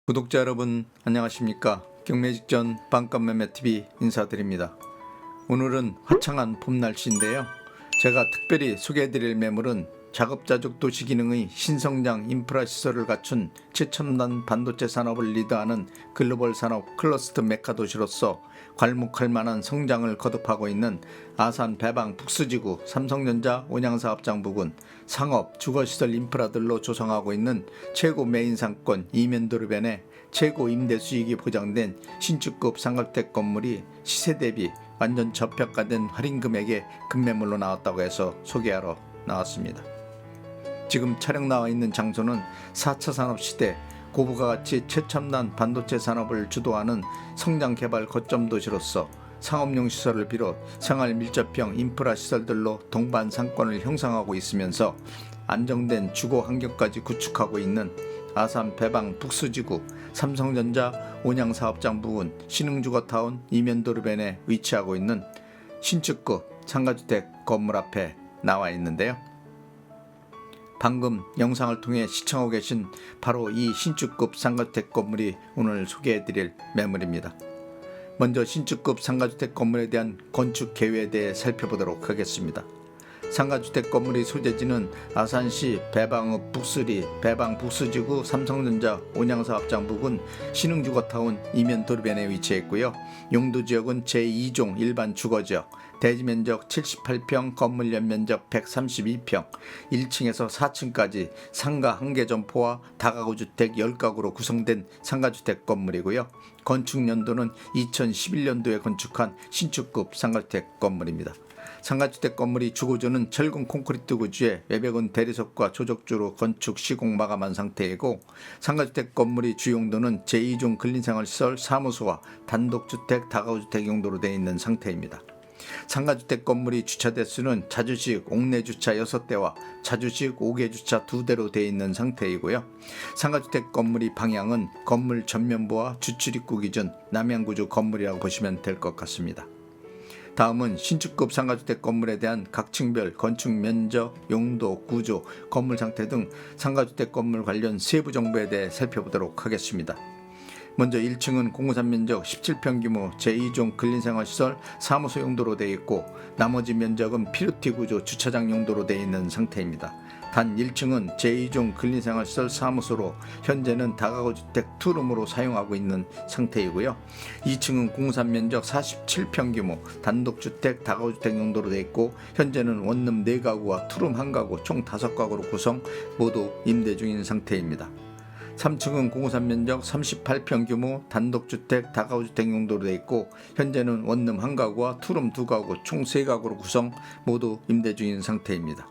구독자 여러분 안녕하십니까. 경매 직전 반값매매TV 인사드립니다. 오늘은 화창한 봄 날씨인데요. 제가 특별히 소개해드릴 매물은 자급자족 도시 기능의 신성장 인프라 시설을 갖춘 최첨단 반도체 산업을 리드하는 글로벌 산업 클러스터 메카 도시로서 괄목할 만한 성장을 거듭하고 있는 아산 배방 북수지구 삼성전자 온양사업장 부근 상업, 주거시설 인프라들로 조성하고 있는 최고 메인 상권 이면도로변에 최고 임대 수익이 보장된 신축급 상가주택 건물이 시세 대비 완전 저평가된 할인 금액에 급매물로 나왔다고 해서 소개하러 나왔습니다. 지금 촬영 나와 있는 장소는 4차 산업시대 고부가 가치 최첨단 반도체 산업을 주도하는 성장개발 거점 도시로서 상업용 시설을 비롯 생활 밀접형 인프라 시설들로 동반 상권을 형성하고 있으면서 안정된 주거 환경까지 구축하고 있는 아산 배방 북수지구 삼성전자 온양사업장 부근 신흥주거타운 이면도로변에 위치하고 있는 신축급 상가주택 건물 앞에 나와 있는데요. 방금 영상을 통해 시청하고 계신 바로 이 신축급 상가주택 건물이 오늘 소개해드릴 매물입니다. 먼저 신축급 상가주택 건물에 대한 건축 계획에 대해 살펴보도록 하겠습니다. 상가주택 건물의 소재지는 아산시 배방읍 북수리 배방 북수지구 삼성전자 온양사업장 부근 신흥주거타운 이면도로변에 위치해 있고요. 용도지역은 제2종 일반 주거지역, 대지면적 78평, 건물 연면적 132평, 1층에서 4층까지 상가 1개 점포와 다가구 주택 10가구로 구성된 상가주택 건물이고요. 건축 연도는 2011년도에 건축한 신축급 상가주택 건물입니다. 상가주택 건물이 주거조는 철근 콘크리트 구조에 외벽은 대리석과 조적조로 건축 시공 마감한 상태이고, 상가주택 건물이 주용도는 제2종 근린생활시설 사무소와 단독주택 다가구주택 용도로 되어 있는 상태입니다. 상가주택 건물이 주차 대수는 자주식 옥내 주차 6대와 자주식 5개 주차 2대로 되어 있는 상태이고요. 상가주택 건물이 방향은 건물 전면부와 주출입구 기준 남향구조 건물이라고 보시면 될 것 같습니다. 다음은 신축급 상가주택 건물에 대한 각 층별 건축 면적, 용도, 구조, 건물 상태 등 상가주택 건물 관련 세부 정보에 대해 살펴보도록 하겠습니다. 먼저 1층은 공급산 면적 17평 규모 제2종 근린생활시설 사무소 용도로 되어 있고, 나머지 면적은 피로티 구조 주차장 용도로 되어 있는 상태입니다. 단 1층은 제2종 근린생활시설 사무소로 현재는 다가구 주택 투룸으로 사용하고 있는 상태이고요. 2층은 공급산 면적 47평 규모 단독주택 다가구 주택 용도로 되어 있고, 현재는 원룸 4가구와 투룸 1가구 총 5가구로 구성, 모두 임대 중인 상태입니다. 3층은 공급산 면적 38평 규모 단독주택 다가구주택 용도로 되어 있고, 현재는 원룸 1가구와 투룸 2가구 총 3가구로 구성, 모두 임대 중인 상태입니다.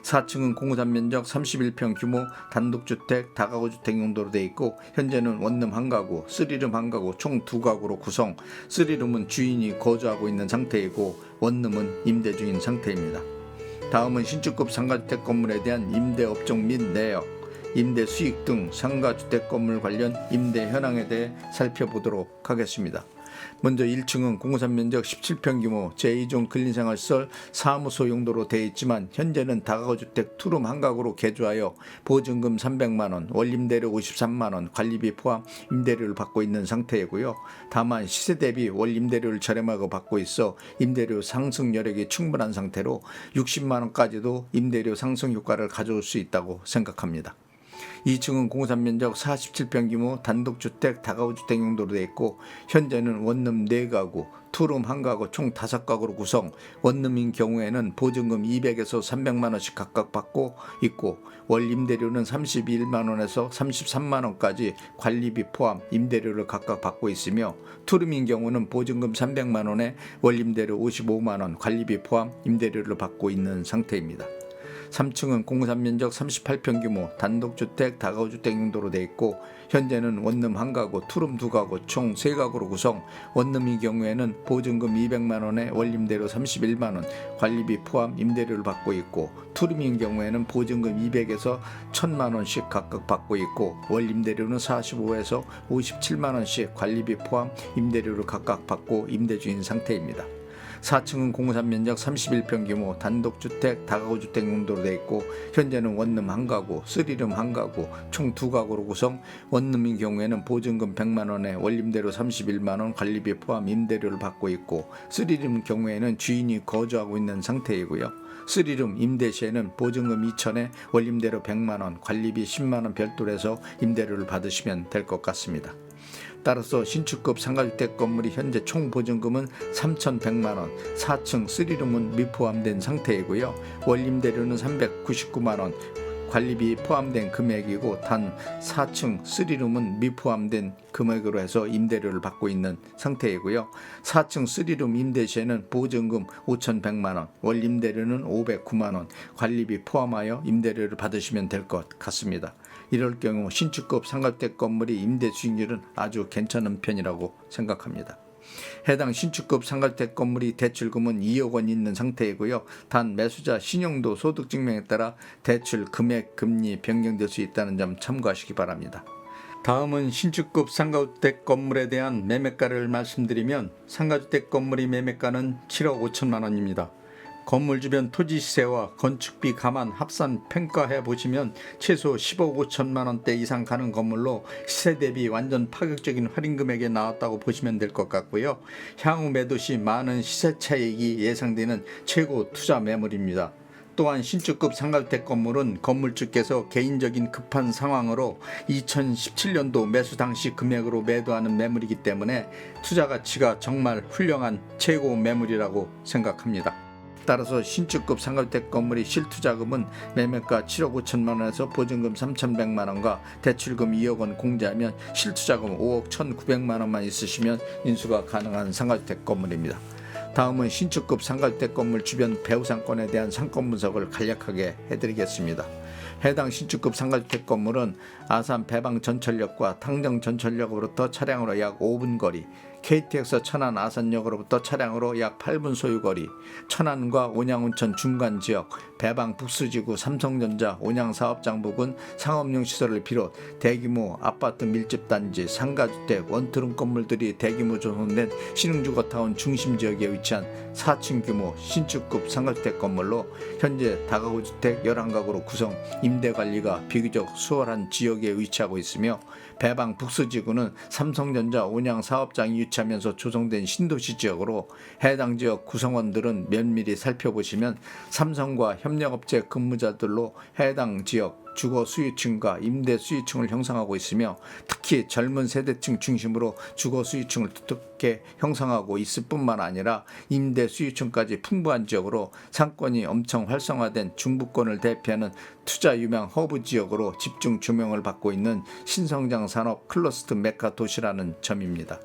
4층은 공급산 면적 31평 규모 단독주택 다가구주택 용도로 되어 있고, 현재는 원룸 1가구, 3룸 1가구 총 2가구로 구성, 3룸은 주인이 거주하고 있는 상태이고 원룸은 임대 중인 상태입니다. 다음은 신축급 상가주택 건물에 대한 임대 업종 및 내역, 임대 수익 등 상가주택 건물 관련 임대 현황에 대해 살펴보도록 하겠습니다. 먼저 1층은 공급산 면적 17평 규모 제2종 근린생활시설 사무소 용도로 되어 있지만, 현재는 다가구주택 투룸 1가구로 개조하여 보증금 300만원, 월임대료 53만원, 관리비 포함 임대료를 받고 있는 상태이고요. 다만 시세 대비 월임대료를 저렴하게 받고 있어 임대료 상승 여력이 충분한 상태로 60만원까지도 임대료 상승 효과를 가져올 수 있다고 생각합니다. 2층은 공급산 면적 47평 규모 단독주택 다가구주택 용도로 되어 있고, 현재는 원룸 4가구, 투룸 1가구 총 5가구로 구성, 원룸인 경우에는 보증금 200에서 300만원씩 각각 받고 있고, 월 임대료는 31만원에서 33만원까지 관리비 포함 임대료를 각각 받고 있으며, 투룸인 경우는 보증금 300만원에 월 임대료 55만원, 관리비 포함 임대료를 받고 있는 상태입니다. 3층은 공급산 면적 38평 규모 단독주택 다가구주택 용도로 되어 있고, 현재는 원룸 1가구, 투룸 2가구 총 3가구로 구성, 원룸의 경우에는 보증금 200만원에 월임대료 31만원, 관리비 포함 임대료를 받고 있고, 투룸인 경우에는 보증금 200에서 1000만원씩 각각 받고 있고, 월임대료는 45에서 57만원씩 관리비 포함 임대료를 각각 받고 임대 중인 상태입니다. 4층은 공산 면적 31평 규모 단독주택, 다가구주택 용도로 되어 있고 현재는 원룸 1가구, 쓰리룸 1가구, 총 2가구로 구성. 원룸인 경우에는 보증금 100만원에 원림대로 31만원, 관리비 포함 임대료를 받고 있고 쓰리룸 경우에는 주인이 거주하고 있는 상태이고요. 쓰리룸 임대 시에는 보증금 2천에 원림대로 100만원, 관리비 10만원 별도로 해서 임대료를 받으시면 될 것 같습니다. 따라서 신축급 상가주택 건물이 현재 총 보증금은 3,100만원, 4층 쓰리룸은 미포함된 상태이고요. 원임대료는 399만원, 관리비 포함된 금액이고 단 4층 쓰리룸은 미포함된 금액으로 해서 임대료를 받고 있는 상태이고요. 4층 쓰리룸 임대 시에는 보증금 5,100만원, 월 임대료는 509만원, 관리비 포함하여 임대료를 받으시면 될 것 같습니다. 이럴 경우 신축급 상가주택 건물이 임대 수익률은 아주 괜찮은 편이라고 생각합니다. 해당 신축급 상가주택 건물이 대출금은 2억 원 있는 상태이고요. 단 매수자 신용도 소득증명에 따라 대출 금액, 금리 변경될 수 있다는 점 참고하시기 바랍니다. 다음은 신축급 상가주택 건물에 대한 매매가를 말씀드리면 상가주택 건물의 매매가는 7억 5천만 원입니다. 건물 주변 토지 시세와 건축비 감안 합산 평가해 보시면 최소 10억 5천만 원대 이상 가는 건물로 시세 대비 완전 파격적인 할인 금액에 나왔다고 보시면 될 것 같고요. 향후 매도 시 많은 시세 차익이 예상되는 최고 투자 매물입니다. 또한 신축급 상가주택 건물은 건물주께서 개인적인 급한 상황으로 2017년도 매수 당시 금액으로 매도하는 매물이기 때문에 투자 가치가 정말 훌륭한 최고 매물이라고 생각합니다. 따라서 신축급 상가주택 건물의 실투자금은 매매가 7억 5천만 원에서 보증금 3,100만 원과 대출금 2억 원 공제하면 실투자금 5억 1,900만 원만 있으시면 인수가 가능한 상가주택 건물입니다. 다음은 신축급 상가주택 건물 주변 배후 상권에 대한 상권 분석을 간략하게 해드리겠습니다. 해당 신축급 상가주택 건물은 아산 배방 전철역과 당정 전철역으로부터 차량으로 약 5분 거리, KTX 천안 아산역으로부터 차량으로 약 8분 소요거리, 천안과 온양온천 중간지역, 배방 북수지구 삼성전자 온양사업장 부근 상업용 시설을 비롯 대규모 아파트 밀집단지, 상가주택, 원트룸 건물들이 대규모 조성된 신흥주거타운 중심지역에 위치한 4층 규모 신축급 상가주택 건물로 현재 다가구주택 11가구로 구성, 임대관리가 비교적 수월한 지역에 위치하고 있으며 배방 북수지구는 삼성전자 온양사업장이 유치하면서 조성된 신도시 지역으로 해당 지역 구성원들은 면밀히 살펴보시면 삼성과 협력업체 근무자들로 해당 지역 주거 수요층과 임대 수요층을 형성하고 있으며 특히 젊은 세대층 중심으로 주거 수요층을 두텁게 형성하고 있을 뿐만 아니라 임대 수요층까지 풍부한 지역으로 상권이 엄청 활성화된 중부권을 대표하는 투자 유명 허브 지역으로 집중 조명을 받고 있는 신성장 산업 클러스터 메카 도시라는 점입니다.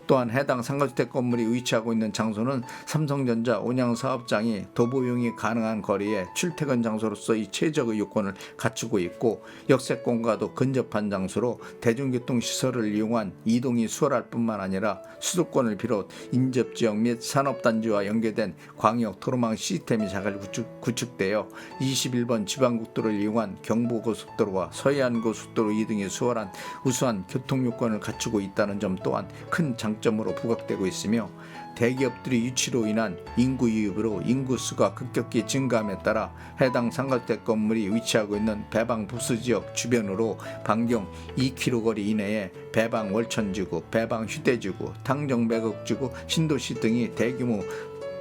또한 해당 상가주택 건물이 위치하고 있는 장소는 삼성전자 온양사업장이 도보용이 가능한 거리에 출퇴근 장소로서의 최적의 요건을 갖추고 있고 역세권과도 근접한 장소로 대중교통시설을 이용한 이동이 수월할 뿐만 아니라 수도권을 비롯 인접지역 및 산업단지와 연계된 광역 도로망 시스템이 잘 구축되어 21번 지방국도를 이용한 경부고속도로와 서해안고속도로 이동이 수월한 우수한 교통요건을 갖추고 있다는 점 또한 큰 장점으로 부각되고 있으며 대기업들의 유치로 인한 인구 유입으로 인구수가 급격히 증가함에 따라 해당 상가주택 건물이 위치하고 있는 배방 북수지역 주변으로 반경 2km 거리 이내에 배방 월천지구, 배방 휴대지구, 당정 매곡지구, 신도시 등이 대규모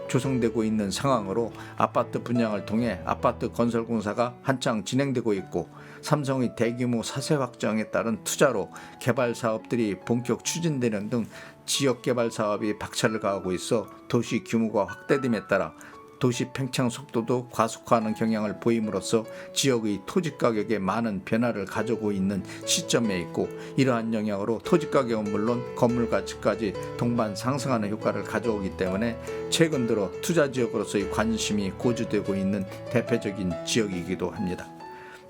조성되고 있는 상황으로 아파트 분양을 통해 아파트 건설 공사가 한창 진행되고 있고 삼성의 대규모 사세 확장에 따른 투자로 개발 사업들이 본격 추진되는 등 지역 개발 사업이 박차를 가하고 있어 도시 규모가 확대됨에 따라 도시 팽창 속도도 과속화하는 경향을 보임으로써 지역의 토지 가격에 많은 변화를 가져오고 있는 시점에 있고 이러한 영향으로 토지 가격은 물론 건물 가치까지 동반 상승하는 효과를 가져오기 때문에 최근 들어 투자 지역으로서의 관심이 고조되고 있는 대표적인 지역이기도 합니다.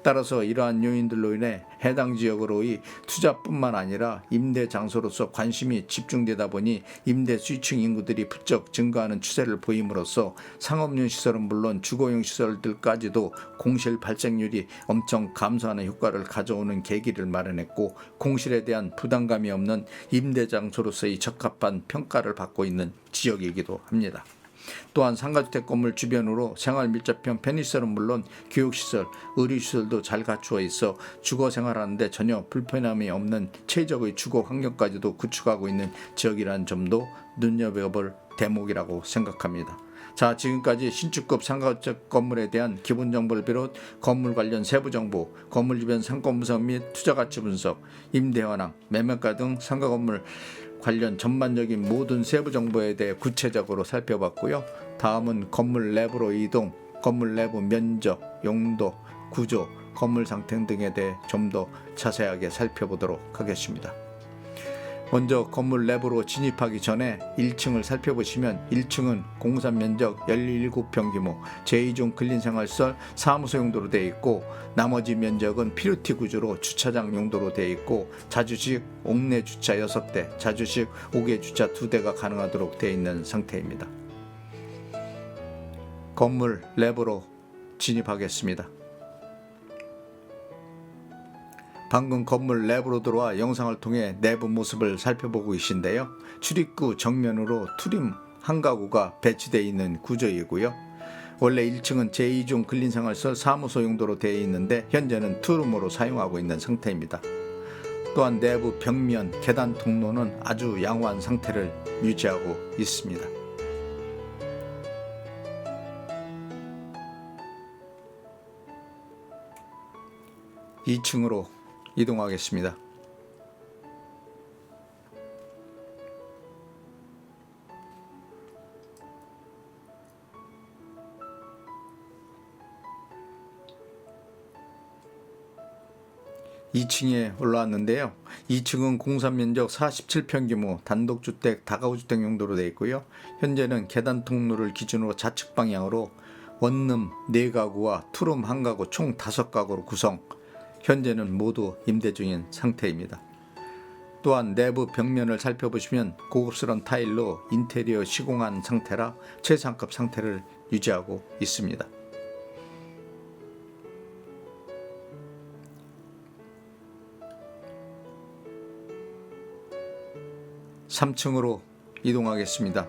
따라서 이러한 요인들로 인해 해당 지역으로의 투자뿐만 아니라 임대 장소로서 관심이 집중되다 보니 임대 수요층 인구들이 부쩍 증가하는 추세를 보임으로써 상업용 시설은 물론 주거용 시설들까지도 공실 발생률이 엄청 감소하는 효과를 가져오는 계기를 마련했고 공실에 대한 부담감이 없는 임대 장소로서의 적합한 평가를 받고 있는 지역이기도 합니다. 또한 상가주택 건물 주변으로 생활 밀접형 편의시설은 물론 교육시설, 의료시설도 잘 갖추어 있어 주거 생활하는데 전혀 불편함이 없는 최적의 주거 환경까지도 구축하고 있는 지역이라는 점도 눈여겨볼 대목이라고 생각합니다. 자, 지금까지 신축급 상가주택 건물에 대한 기본 정보를 비롯 건물 관련 세부 정보, 건물 주변 상권 분석 및 투자 가치 분석, 임대 현황, 매매가 등 상가 건물 관련 전반적인 모든 세부 정보에 대해 구체적으로 살펴봤고요. 다음은 건물 내부로 이동, 건물 내부 면적, 용도, 구조, 건물 상태 등에 대해 좀 더 자세하게 살펴보도록 하겠습니다. 먼저 건물 내부로 진입하기 전에 1층을 살펴보시면 1층은 공산 면적 17평 규모 제2종 근린생활시설 사무소 용도로 되어 있고, 나머지 면적은 피루티 구조로 주차장 용도로 되어 있고, 자주식 옥내 주차 6대, 자주식 옥외 주차 2대가 가능하도록 되어 있는 상태입니다. 건물 내부로 진입하겠습니다. 방금 건물 내부로 들어와 영상을 통해 내부 모습을 살펴보고 계신데요. 출입구 정면으로 투림 한 가구가 배치되어 있는 구조이고요. 원래 1층은 제2종 근린생활시설 사무소 용도로 되어 있는데 현재는 투룸으로 사용하고 있는 상태입니다. 또한 내부 벽면, 계단 통로는 아주 양호한 상태를 유지하고 있습니다. 2층으로 이동하겠습니다. (2층에) 올라왔는데요. 2층은 공사면적 47평 규모 단독주택, 다가구주택 용도로 되어 있고요. 현재는 계단 통로를 기준으로 좌측 방향으로 원룸 4가구와 투룸 1가구 총 5가구로 구성, 현재는 모두 임대 중인 상태입니다. 또한 내부 벽면을 살펴보시면 고급스러운 타일로 인테리어 시공한 상태라 최상급 상태를 유지하고 있습니다. 3층으로 이동하겠습니다.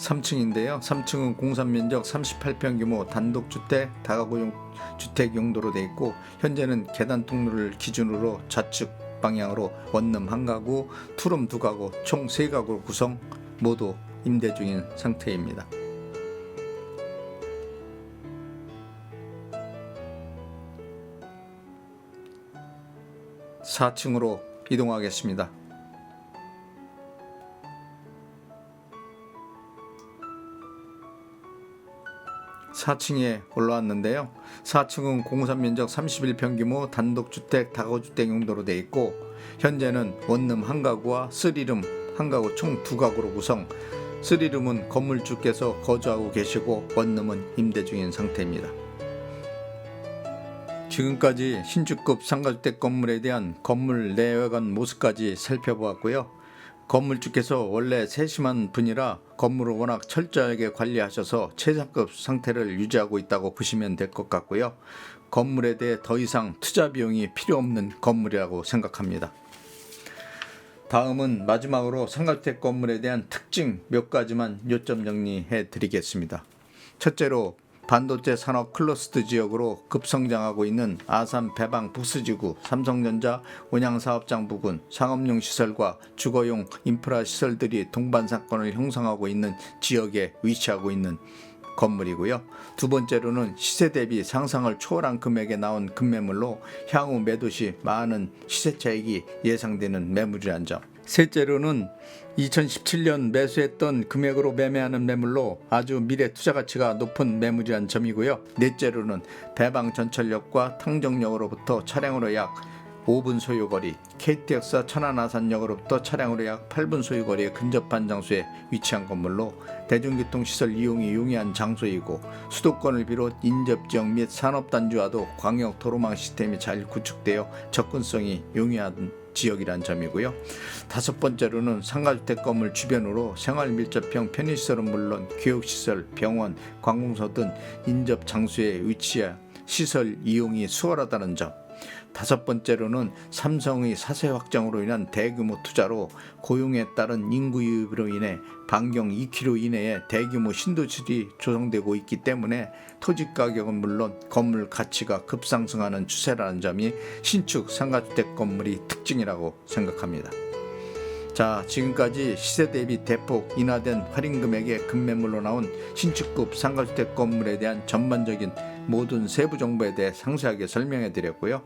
3층인데요. 3층은 공산면적 38평 규모 단독주택, 다가구용 주택 용도로 되어 있고, 현재는 계단 통로를 기준으로 좌측 방향으로 원룸 1가구, 투룸 2가구 총 3가구로 구성, 모두 임대 중인 상태입니다. 4층으로 이동하겠습니다. 4층에 올라왔는데요. 4층은 공사면적 31평 규모 단독주택, 다가구주택 용도로 되어 있고, 현재는 원룸 1가구와 3룸 1가구 총 2가구로 구성, 3룸은 건물주께서 거주하고 계시고 원룸은 임대 중인 상태입니다. 지금까지 신축급 상가주택 건물에 대한 건물 내외관 모습까지 살펴보았고요. 건물주께서 원래 세심한 분이라 건물을 워낙 철저하게 관리하셔서 최상급 상태를 유지하고 있다고 보시면 될 것 같고요. 건물에 대해 더 이상 투자 비용이 필요 없는 건물이라고 생각합니다. 다음은 마지막으로 상가주택 건물에 대한 특징 몇 가지만 요점 정리해 드리겠습니다. 첫째로 반도체 산업 클러스터 지역으로 급성장하고 있는 아산 배방 북수지구 삼성전자 원양사업장 부근 상업용 시설과 주거용 인프라 시설들이 동반상권을 형성하고 있는 지역에 위치하고 있는 건물이고요. 두 번째로는 시세 대비 상상을 초월한 금액에 나온 급매물로 향후 매도 시 많은 시세 차익이 예상되는 매물이란 점. 셋째로는 2017년 매수했던 금액으로 매매하는 매물로 아주 미래 투자 가치가 높은 매물이란 점이고요. 넷째로는 배방 전철역과 탕정역으로부터 차량으로 약 5분 소요거리, KTX 천안아산역으로부터 차량으로 약 8분 소요거리에 근접한 장소에 위치한 건물로 대중교통시설 이용이 용이한 장소이고, 수도권을 비롯 인접지역 및 산업단지와도 광역 도로망 시스템이 잘 구축되어 접근성이 용이한 지역이란 점이고요. 다섯 번째로는 상가주택 건물 주변으로 생활밀접형 편의시설은 물론 교육시설, 병원, 관공서 등 인접 장소에 위치해 시설 이용이 수월하다는 점, 다섯 번째로는 삼성의 사세 확장으로 인한 대규모 투자로 고용에 따른 인구 유입으로 인해 반경 2km 이내에 대규모 신도시들이 조성되고 있기 때문에 토지 가격은 물론 건물 가치가 급상승하는 추세라는 점이 신축 상가주택 건물의 특징이라고 생각합니다. 자, 지금까지 시세 대비 대폭 인하된 할인 금액의 급매물로 나온 신축급 상가주택 건물에 대한 전반적인 모든 세부 정보에 대해 상세하게 설명해 드렸고요.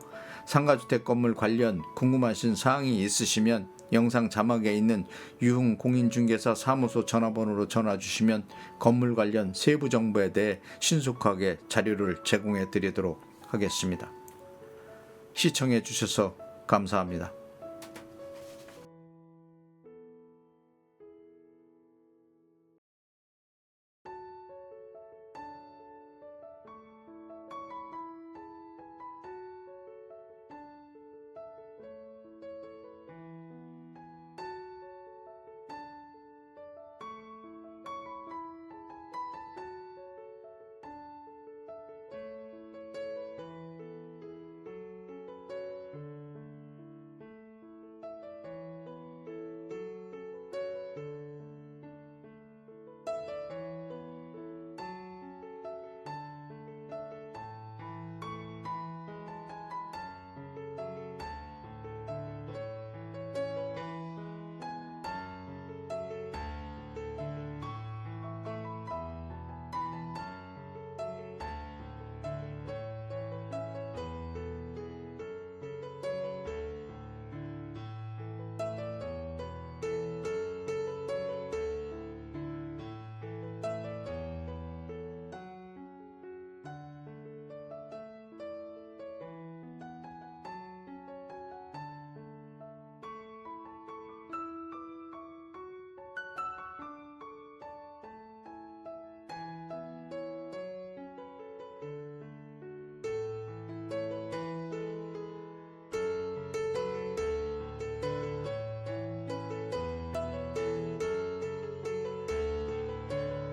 상가주택 건물 관련 궁금하신 사항이 있으시면 영상 자막에 있는 유흥 공인중개사 사무소 전화번호로 전화 주시면 건물 관련 세부 정보에 대해 신속하게 자료를 제공해 드리도록 하겠습니다. 시청해 주셔서 감사합니다.